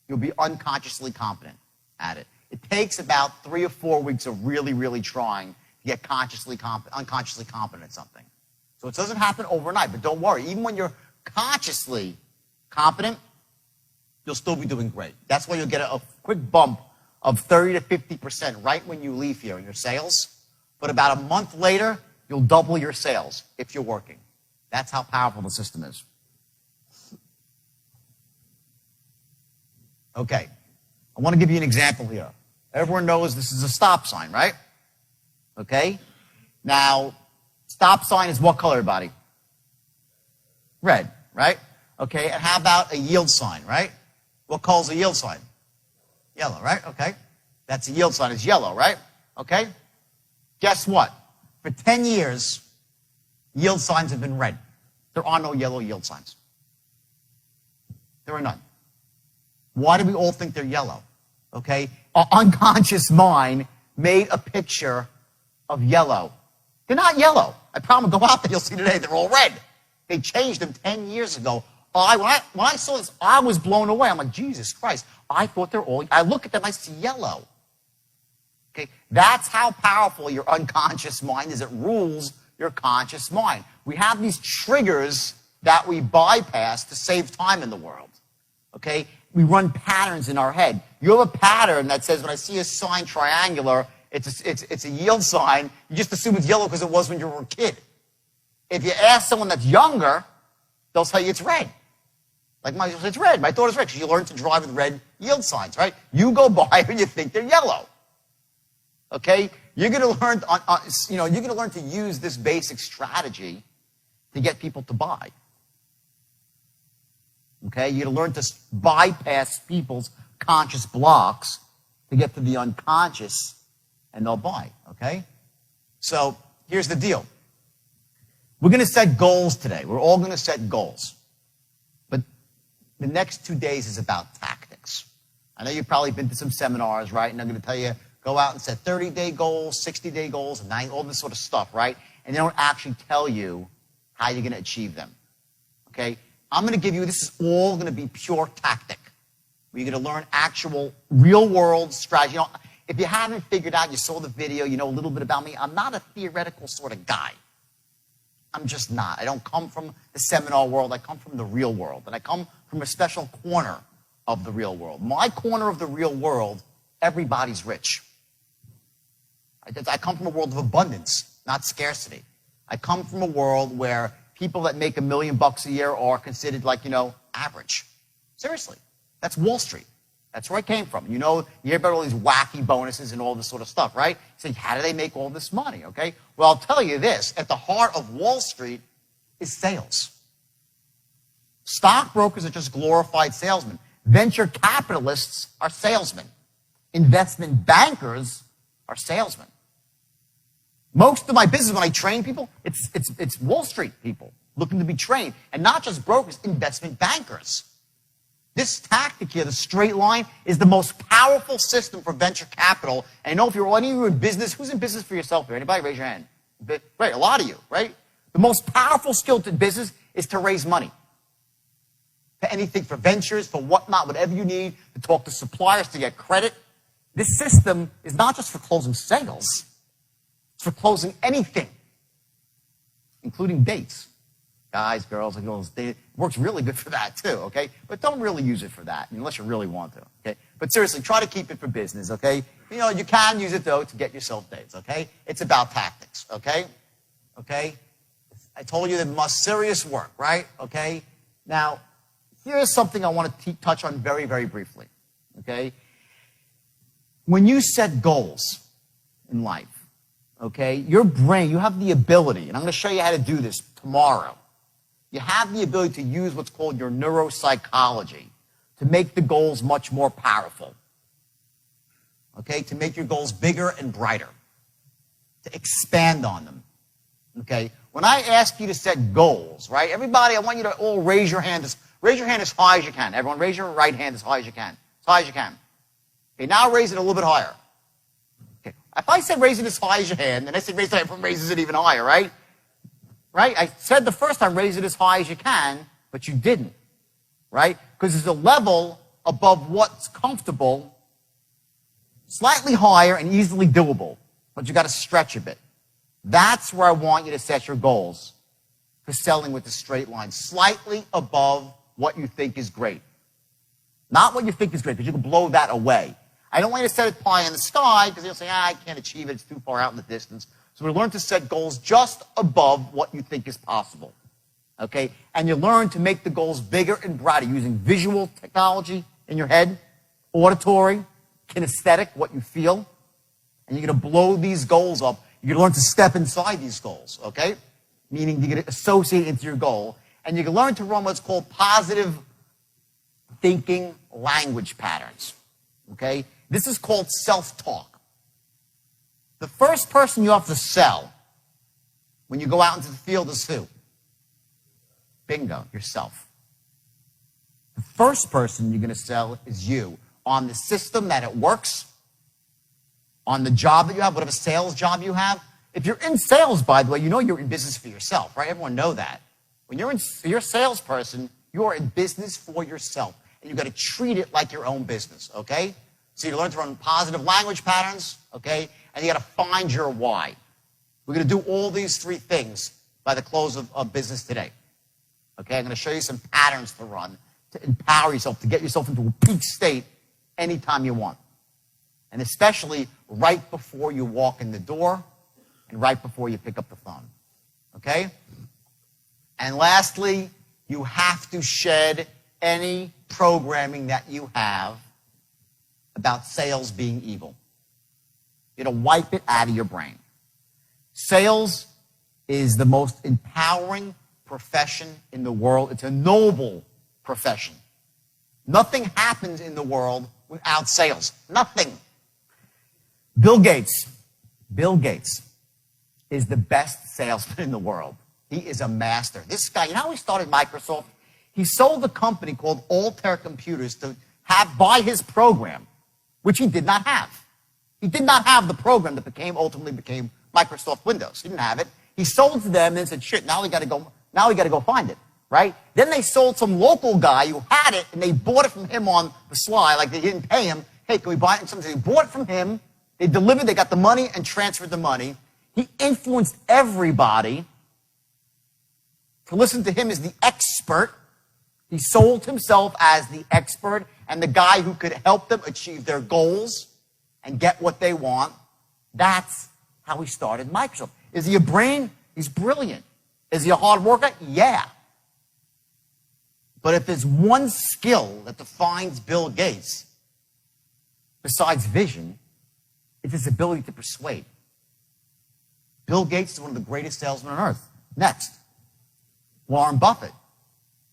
you'll be unconsciously competent at it. It takes about 3 or 4 weeks of really, really trying to get unconsciously competent at something. So it doesn't happen overnight, but don't worry. Even when you're consciously competent, you'll still be doing great. That's why you'll get a quick bump of 30 to 50% right when you leave here in your sales. But about a month later, you'll double your sales if you're working. That's how powerful the system is. Okay. I want to give you an example here. Everyone knows this is a stop sign, right? Okay? Now, stop sign is what color, everybody? Red, right? Okay, and how about a yield sign, right? What color is a yield sign? Yellow, right? Okay. That's a yield sign. It's yellow, right? Okay? Guess what? For 10 years, yield signs have been red. There are no yellow yield signs. There are none. Why do we all think they're yellow? Okay? Our unconscious mind made a picture of yellow. They're not yellow. I promise, go out there, you'll see today, they're all red. They changed them 10 years ago. When I saw this, I was blown away. I'm like, Jesus Christ. I thought they're all, I look at them, I see yellow. Okay? That's how powerful your unconscious mind is. It rules your conscious mind. We have these triggers that we bypass to save time in the world. Okay? We run patterns in our head. You have a pattern that says when I see a sign triangular, it's a yield sign. You just assume it's yellow because it was when you were a kid. If you ask someone that's younger, they'll tell you it's red. Like, it's red. My daughter's red because you learn to drive with red yield signs, right? You go by and you think they're yellow. Okay? You're going to learn, you're going to learn to use this basic strategy to get people to buy. Okay? You're going to learn to bypass people's conscious blocks to get to the unconscious, and they'll buy. Okay? So here's the deal. We're going to set goals today. We're all going to set goals. But the next 2 days is about tactics. I know you've probably been to some seminars, right? And I'm going to tell you, go out and set 30-day goals, 60-day goals, and all this sort of stuff, right? And they don't actually tell you how you're going to achieve them. Okay? I'm going to give you, this is all going to be pure tactic. You're going to learn actual real-world strategy. You know, if you haven't figured out, you saw the video, you know a little bit about me, I'm not a theoretical sort of guy. I'm just not. I don't come from the seminar world. I come from the real world. And I come from a special corner of the real world. My corner of the real world, everybody's rich. I come from a world of abundance, not scarcity. I come from a world where people that make $1 million a year are considered like, average. Seriously. That's Wall Street. That's where I came from. You hear about all these wacky bonuses and all this sort of stuff, right? You say, how do they make all this money, okay? Well, I'll tell you this. At the heart of Wall Street is sales. Stockbrokers are just glorified salesmen. Venture capitalists are salesmen. Investment bankers are salesmen. Most of my business, when I train people, it's Wall Street people looking to be trained. And not just brokers, investment bankers. This tactic here, the straight line, is the most powerful system for venture capital. And I know if you're any of you in business, who's in business for yourself here? Anybody? Raise your hand. Right, a lot of you, right? The most powerful skill to business is to raise money. For anything, for ventures, for whatnot, whatever you need, to talk to suppliers, to get credit. This system is not just for closing sales. It's for closing anything, including dates. Guys, girls, and girls, it works really good for that too, okay? But don't really use it for that unless you really want to, okay? But seriously, try to keep it for business, okay? You can use it, though, to get yourself dates, okay? It's about tactics, okay? Okay? I told you the most serious work, right? Okay? Now, here's something I want to touch on very, very briefly, okay? When you set goals in life, okay, your brain, you have the ability, and I'm going to show you how to do this tomorrow. You have the ability to use what's called your neuropsychology to make the goals much more powerful. Okay? To make your goals bigger and brighter. To expand on them. Okay? When I ask you to set goals, right? Everybody, I want you to all raise your hand Raise your hand as high as you can. Everyone, raise your right hand as high as you can. As high as you can. Okay, now raise it a little bit higher. Okay. If I said raise it as high as your hand, and I said raise it, everyone raises it even higher, right? Right? I said the first time raise it as high as you can, but you didn't. Right? Because there's a level above what's comfortable, slightly higher and easily doable, but you got to stretch a bit. That's where I want you to set your goals for selling with a straight line, slightly above what you think is great. Not what you think is great, because you can blow that away. I don't want you to set it high in the sky, because you'll say, I can't achieve it, it's too far out in the distance. So we learn to set goals just above what you think is possible. Okay? And you learn to make the goals bigger and brighter using visual technology in your head, auditory, kinesthetic, what you feel. And you're going to blow these goals up. You're going to learn to step inside these goals, okay? Meaning you're going to associate into your goal. And you can learn to run what's called positive thinking language patterns, okay? This is called self-talk. The first person you have to sell when you go out into the field is who? Bingo, yourself. The first person you're going to sell is you on the system that it works, on the job that you have, whatever sales job you have. If you're in sales, by the way, you know you're in business for yourself, right? Everyone know that. When you're a salesperson, you're in business for yourself. And you've got to treat it like your own business, okay? So you learn to run positive language patterns, okay? And you got to find your why. We're going to do all these three things by the close of business today. Okay, I'm going to show you some patterns to run to empower yourself, to get yourself into a peak state anytime you want. And especially right before you walk in the door and right before you pick up the phone. Okay? And lastly, you have to shed any programming that you have about sales being evil. It'll wipe it out of your brain. Sales is the most empowering profession in the world. It's a noble profession. Nothing happens in the world without sales. Nothing. Bill Gates is the best salesman in the world. He is a master. This guy, you know how he started Microsoft? He sold a company called Altair Computers to buy his program, which he did not have. He did not have the program that ultimately became Microsoft Windows. He didn't have it. He sold to them and said, shit, now we got to go find it, right? Then they sold some local guy who had it, and they bought it from him on the sly, like they didn't pay him. Hey, can we buy it? And something. They bought it from him. They delivered, they got the money and transferred the money. He influenced everybody to listen to him as the expert. He sold himself as the expert and the guy who could help them achieve their goals and get what they want. That's how he started Microsoft. Is he a brain? He's brilliant. Is he a hard worker? Yeah. But if there's one skill that defines Bill Gates, besides vision, it's his ability to persuade. Bill Gates is one of the greatest salesmen on earth. Next, Warren Buffett.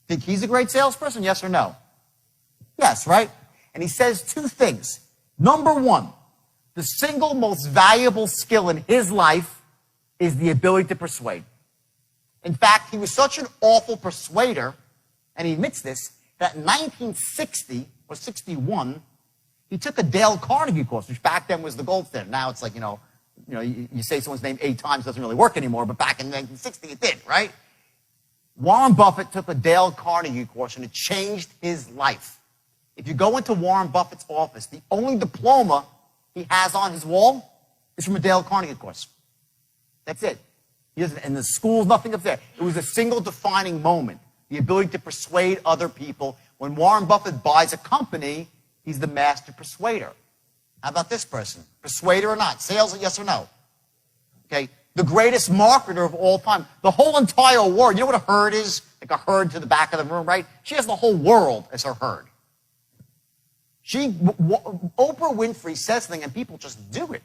Think he's a great salesperson? Yes or no? Yes, right? And he says two things. Number one, the single most valuable skill in his life is the ability to persuade. In fact, he was such an awful persuader, and he admits this, that in 1960 or 61, he took a Dale Carnegie course, which back then was the gold standard. Now it's like, you say someone's name 8 times, doesn't really work anymore, but back in 1960 it did, right? Warren Buffett took a Dale Carnegie course, and it changed his life. If you go into Warren Buffett's office, the only diploma he has on his wall is from a Dale Carnegie course. That's it. He doesn't, and the school's nothing up there. It was a single defining moment, the ability to persuade other people. When Warren Buffett buys a company, he's the master persuader. How about this person? Persuader or not? Sales, yes or no? Okay. The greatest marketer of all time. The whole entire world. You know what a herd is? Like a herd to the back of the room, right? She has the whole world as her herd. Oprah Winfrey says something and people just do it.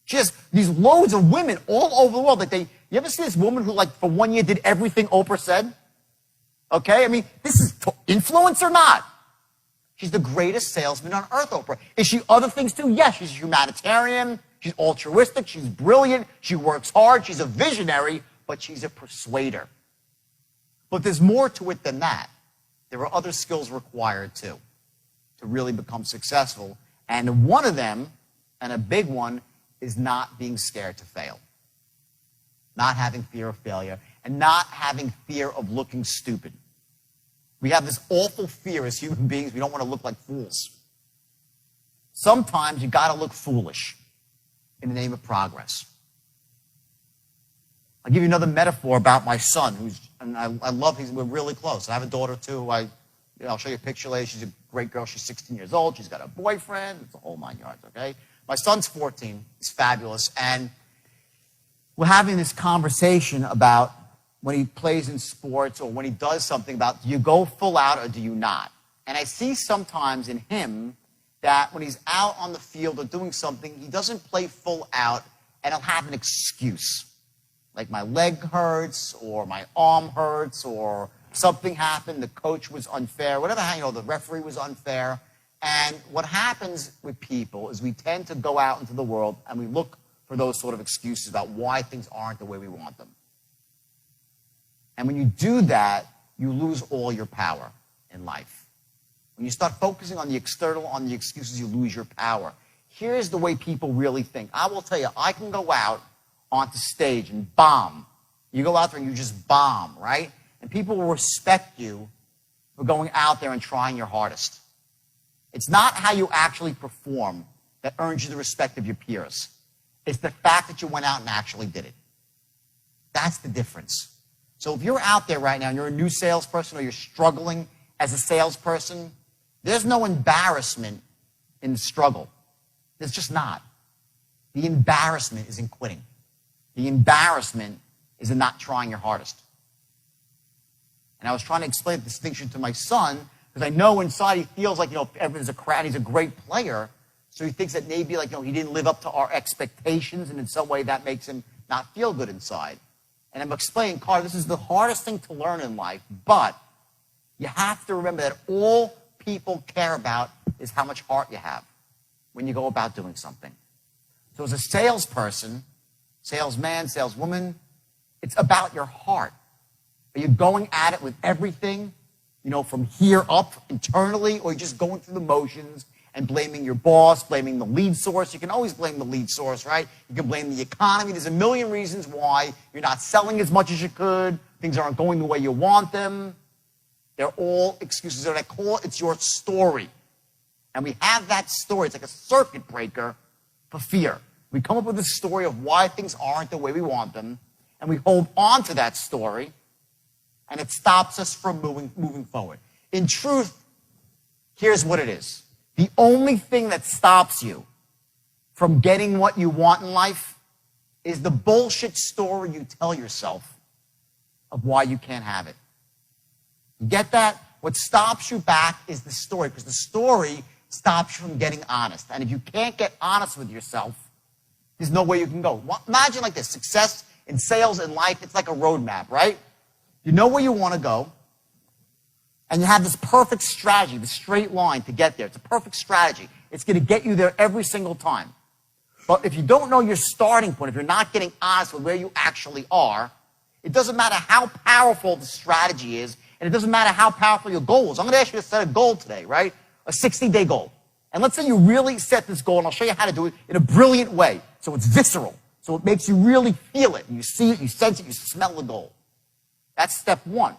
She has these loads of women all over the world. You ever see this woman who, like, for 1 year did everything Oprah said? Okay? I mean, this is influence or not? She's the greatest salesman on earth, Oprah. Is she other things too? Yes, she's a humanitarian. She's altruistic. She's brilliant. She works hard. She's a visionary, but she's a persuader. But there's more to it than that. there are other skills required too to really become successful. And one of them, and a big one, is not being scared to fail. Not having fear of failure, and not having fear of looking stupid. We have this awful fear as human beings. We don't want to look like fools. Sometimes you got to look foolish in the name of progress. I'll give you another metaphor about my son, and I love we're really close. I have a daughter too. I'll show you a picture later. She's a great girl. She's 16 years old. She's got a boyfriend. It's a whole 9 yards, okay? My son's 14. He's fabulous. And we're having this conversation about when he plays in sports or when he does something about, do you go full out or do you not? And I see sometimes in him that when he's out on the field or doing something, he doesn't play full out and he'll have an excuse. Like my leg hurts or my arm hurts or something happened, the coach was unfair, whatever, the referee was unfair. And what happens with people is we tend to go out into the world and we look for those sort of excuses about why things aren't the way we want them. And when you do that, you lose all your power in life. When you start focusing on the external, on the excuses, you lose your power. Here's the way people really think. I will tell you, I can go out onto stage and bomb. You go out there and you just bomb, right? And people will respect you for going out there and trying your hardest. It's not how you actually perform that earns you the respect of your peers. It's the fact that you went out and actually did it. That's the difference. So if you're out there right now and you're a new salesperson or you're struggling as a salesperson, there's no embarrassment in the struggle. There's just not. The embarrassment is in quitting. The embarrassment is in not trying your hardest. And I was trying to explain the distinction to my son because I know inside he feels like, everyone's a crowd, he's a great player. So he thinks that maybe he didn't live up to our expectations, and in some way that makes him not feel good inside. And I'm explaining, Carter, this is the hardest thing to learn in life, but you have to remember that all people care about is how much heart you have when you go about doing something. So as a salesperson, salesman, saleswoman, it's about your heart. Are you going at it with everything, from here up internally, or are you just going through the motions and blaming your boss, blaming the lead source? You can always blame the lead source, right? You can blame the economy. There's a million reasons why you're not selling as much as you could. Things aren't going the way you want them. They're all excuses. And I call it, it's your story. And we have that story. It's like a circuit breaker for fear. We come up with a story of why things aren't the way we want them, and we hold on to that story, and it stops us from moving forward. In truth, here's what it is. The only thing that stops you from getting what you want in life is the bullshit story you tell yourself of why you can't have it. You get that? What stops you back is the story, because the story stops you from getting honest. And if you can't get honest with yourself, there's no way you can go. Imagine like this. Success in sales and life, it's like a roadmap, right? You know where you want to go, and you have this perfect strategy, the straight line to get there. It's a perfect strategy. It's going to get you there every single time. But if you don't know your starting point, if you're not getting honest with where you actually are, it doesn't matter how powerful the strategy is, and it doesn't matter how powerful your goal is. I'm going to ask you to set a goal today, right? A 60-day goal. And let's say you really set this goal, and I'll show you how to do it in a brilliant way. So it's visceral. So it makes you really feel it. You see it, you sense it, you smell the goal. That's step one.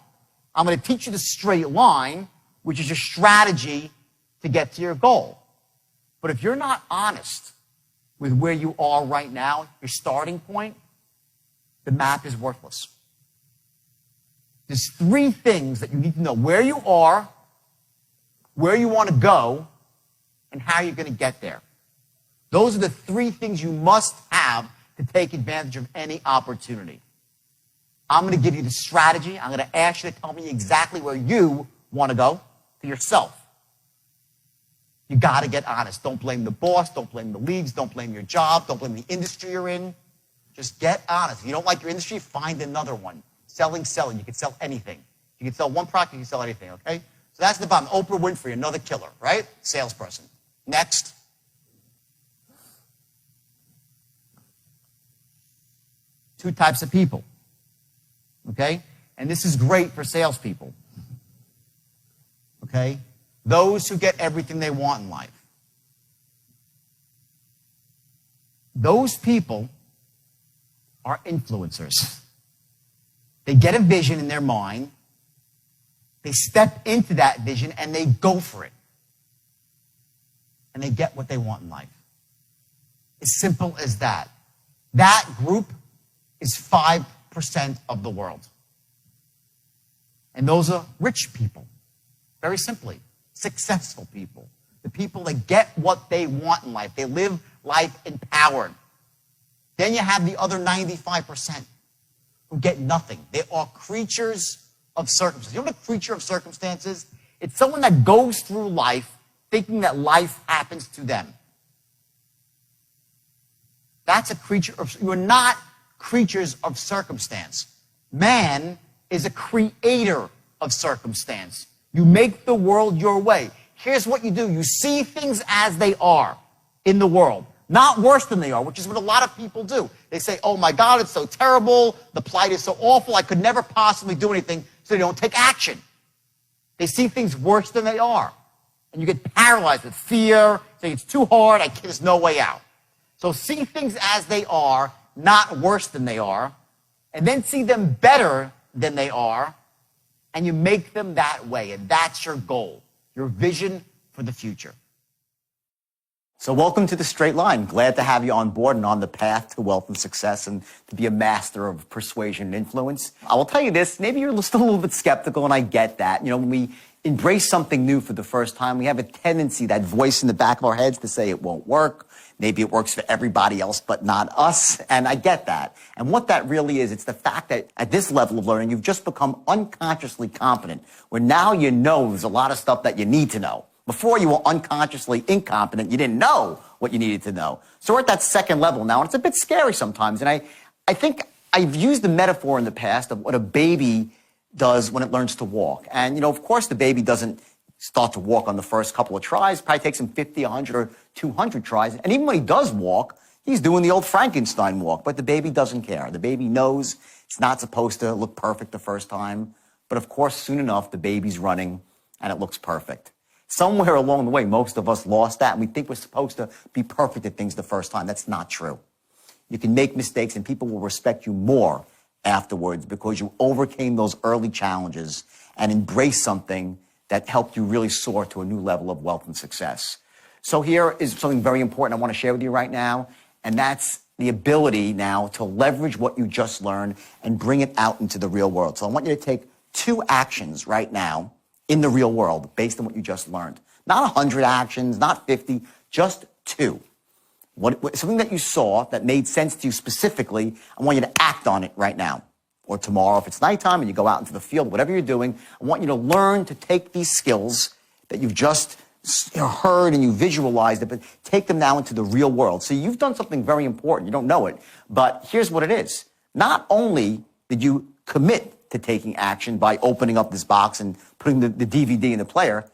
I'm going to teach you the straight line, which is your strategy to get to your goal. But if you're not honest with where you are right now, your starting point, the map is worthless. There's three things that you need to know: where you are, where you want to go, and how you're going to get there. Those are the three things you must have to take advantage of any opportunity. I'm going to give you the strategy. I'm going to ask you to tell me exactly where you want to go for yourself. You got to get honest. Don't blame the boss. Don't blame the leads. Don't blame your job. Don't blame the industry you're in. Just get honest. If you don't like your industry, find another one. Selling. You can sell anything. You can sell one product, you can sell anything, okay? So that's the bottom. Oprah Winfrey, another killer, right? Salesperson. Next. Two types of people. Okay? And this is great for salespeople. Okay? Those who get everything they want in life. Those people are influencers. They get a vision in their mind, they step into that vision, and they go for it. And they get what they want in life. As simple as that. That group is 5% of the world. And those are rich people. Very simply, successful people. The people that get what they want in life. They live life empowered. Then you have the other 95% who get nothing. They are creatures of circumstances. You know what a creature of circumstances? It's someone that goes through life thinking that life happens to them. That's a creature of... You are not creatures of circumstance. Man is a creator of circumstance. You make the world your way. Here's what you do. You see things as they are in the world. Not worse than they are, which is what a lot of people do. They say, oh my God, it's so terrible. The plight is so awful. I could never possibly do anything. So they don't take action. They see things worse than they are. And you get paralyzed with fear. Say, it's too hard. There's no way out. So see things as they are, not worse than they are. And then see them better than they are. And you make them that way. And that's your goal, your vision for the future. So welcome to The Straight Line. Glad to have you on board and on the path to wealth and success and to be a master of persuasion and influence. I will tell you this, maybe you're still a little bit skeptical, and I get that. You know, when we embrace something new for the first time, we have a tendency, that voice in the back of our heads, to say it won't work. Maybe it works for everybody else, but not us. And I get that. And what that really is, it's the fact that at this level of learning, you've just become unconsciously competent, where now you know there's a lot of stuff that you need to know. Before, you were unconsciously incompetent. You didn't know what you needed to know. So we're at that second level now, and it's a bit scary sometimes. And I think I've used the metaphor in the past of what a baby does when it learns to walk. And, you know, of course, the baby doesn't start to walk on the first couple of tries. It probably takes him 50, 100, or 200 tries. And even when he does walk, he's doing the old Frankenstein walk. But the baby doesn't care. The baby knows it's not supposed to look perfect the first time. But, of course, soon enough, the baby's running, and it looks perfect. Somewhere along the way, most of us lost that, and we think we're supposed to be perfect at things the first time. That's not true. You can make mistakes, and people will respect you more afterwards because you overcame those early challenges and embraced something that helped you really soar to a new level of wealth and success. So here is something very important I want to share with you right now, and that's the ability now to leverage what you just learned and bring it out into the real world. So I want you to take 2 actions right now in the real world, based on what you just learned. Not 100 actions, not 50, just 2. Something that you saw that made sense to you specifically, I want you to act on it right now. Or tomorrow, if it's nighttime and you go out into the field, whatever you're doing, I want you to learn to take these skills that you've just heard and you visualized it, but take them now into the real world. So you've done something very important. You don't know it, but here's what it is. Not only did you commit to taking action by opening up this box and putting the DVD in the player,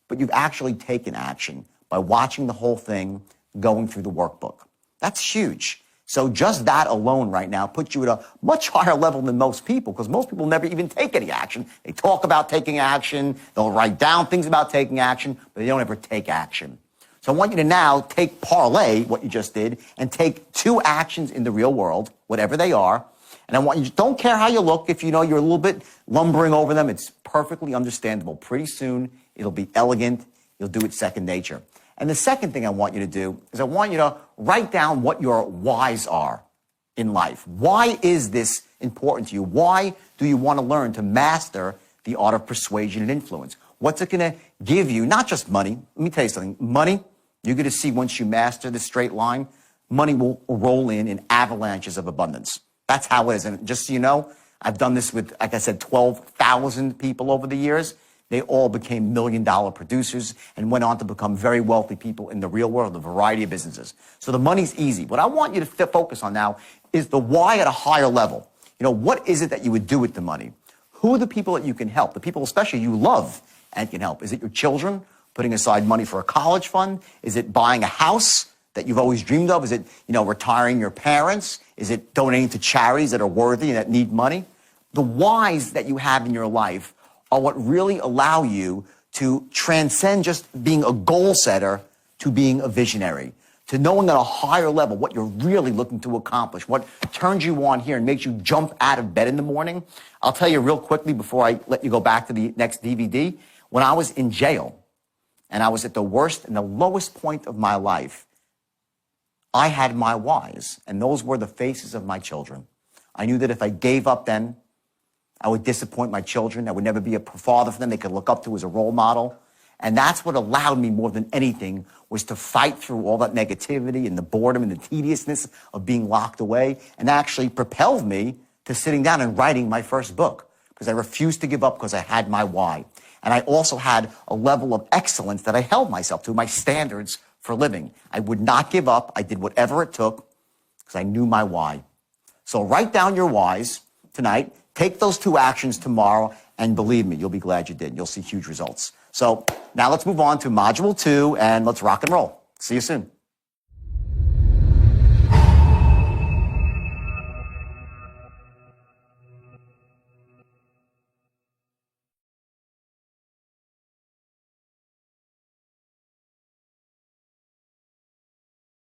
but you've actually taken action by watching the whole thing, going through the workbook. That's huge. So just that alone right now puts you at a much higher level than most people, because most people never even take any action. They talk about taking action, they'll write down things about taking action, but they don't ever take action. So I want you to now parlay what you just did and take 2 actions in the real world, whatever they are. And I want you, don't care how you look. If you know you're a little bit lumbering over them, it's perfectly understandable. Pretty soon, it'll be elegant. You'll do it second nature. And the second thing I want you to do is I want you to write down what your whys are in life. Why is this important to you? Why do you want to learn to master the art of persuasion and influence? What's it going to give you? Not just money. Let me tell you something. Money, you're going to see once you master the straight line, money will roll in avalanches of abundance. That's how it is. And just so you know, I've done this with, like I said, 12,000 people over the years. They all became million-dollar producers and went on to become very wealthy people in the real world, a variety of businesses. So the money's easy. What I want you to focus on now is the why at a higher level. You know, what is it that you would do with the money? Who are the people that you can help? The people especially you love and can help. Is it your children, putting aside money for a college fund? Is it buying a house that you've always dreamed of? Is it, retiring your parents? Is it donating to charities that are worthy and that need money? The whys that you have in your life are what really allow you to transcend just being a goal setter to being a visionary, to knowing at a higher level what you're really looking to accomplish, what turns you on here and makes you jump out of bed in the morning. I'll tell you real quickly before I let you go back to the next DVD. When I was in jail and I was at the worst and the lowest point of my life, I had my whys, and those were the faces of my children. I knew that if I gave up then, I would disappoint my children. I would never be a father for them they could look up to as a role model. And that's what allowed me more than anything was to fight through all that negativity and the boredom and the tediousness of being locked away, and actually propelled me to sitting down and writing my first book, because I refused to give up because I had my why. And I also had a level of excellence that I held myself to, my standards for living. I would not give up. I did whatever it took because I knew my why. So write down your whys tonight. Take those 2 actions tomorrow, and believe me, you'll be glad you did. You'll see huge results. So now let's move on to Module 2, and let's rock and roll. See you soon.